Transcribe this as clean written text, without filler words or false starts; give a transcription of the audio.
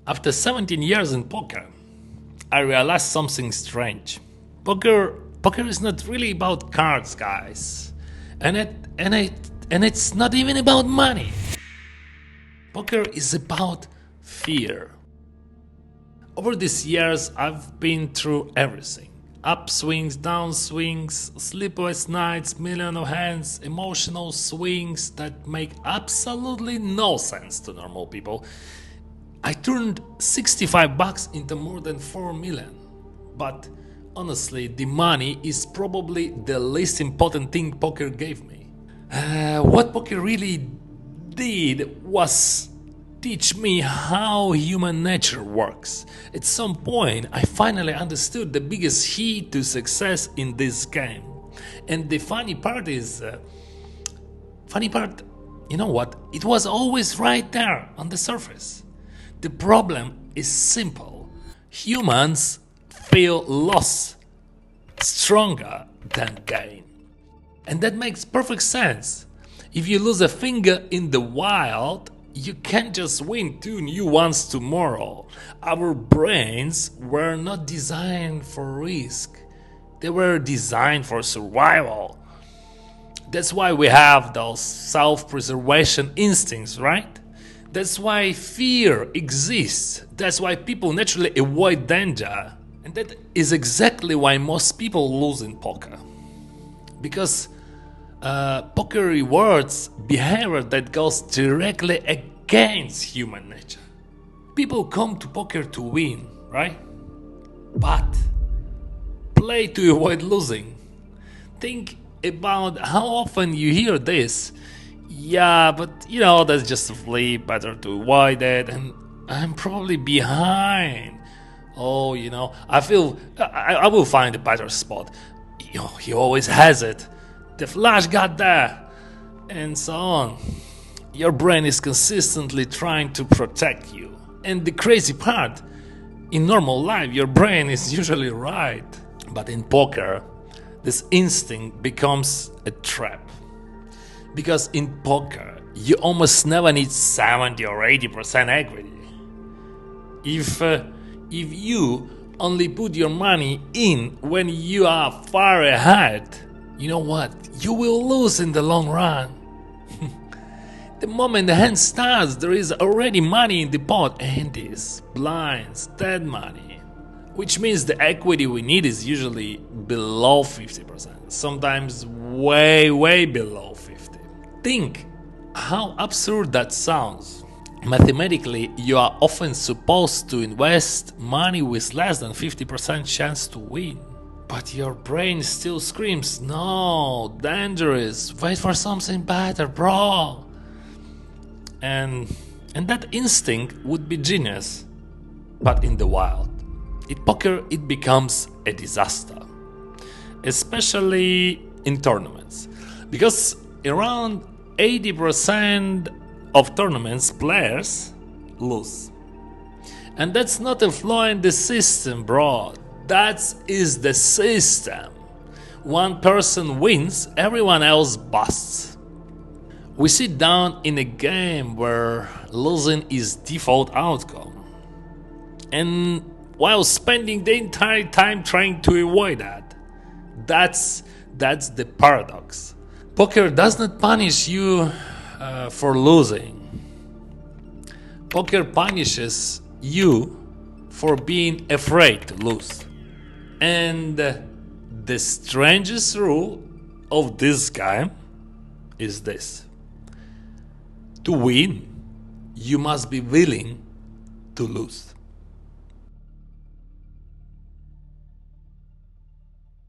After 17 years in poker, I realized something strange. Poker is not really about cards, guys. And it's not even about money. Poker is about fear. Over these years, I've been through everything. Upswings, downswings, sleepless nights, million of hands, emotional swings that make absolutely no sense to normal people. I turned 65 bucks into more than 4 million. But honestly, the money is probably the least important thing poker gave me. What poker really did was teach me how human nature works. At some point, I finally understood the biggest key to success in this game. And the funny part, you know what? It was always right there on the surface. The problem is simple. Humans feel loss stronger than gain. And that makes perfect sense. If you lose a finger in the wild, you can't just win 2 new ones tomorrow. Our brains were not designed for risk. They were designed for survival. That's why we have those self-preservation instincts, right? That's why fear exists. That's why people naturally avoid danger. And that is exactly why most people lose in poker. Because poker rewards behavior that goes directly against human nature. People come to poker to win, right? But play to avoid losing. Think about how often you hear this. Yeah, but that's just a flip, better to avoid it, and I'm probably behind. Oh, I will find a better spot. He always has it. The flash got there, and so on. Your brain is consistently trying to protect you. And the crazy part, in normal life, your brain is usually right. But in poker, this instinct becomes a trap. Because in poker, you almost never need 70 or 80% equity. If you only put your money in when you are far ahead, you know what? You will lose in the long run. The moment the hand starts, there is already money in the pot, and blinds, dead money. Which means the equity we need is usually below 50%, sometimes way below 50. Think how absurd that sounds. Mathematically, you are often supposed to invest money with less than 50% chance to win. But your brain still screams, no, dangerous, wait for something better, bro. And that instinct would be genius. But in the wild, in poker, it becomes a disaster. Especially in tournaments. Because around 80% of tournaments players lose. And that's not a flaw in the system, bro. That is the system. One person wins, everyone else busts. We sit down in a game where losing is default outcome. And while spending the entire time trying to avoid that. That's the paradox. Poker does not punish you for losing. Poker punishes you for being afraid to lose. And the strangest rule of this game is this. To win, you must be willing to lose.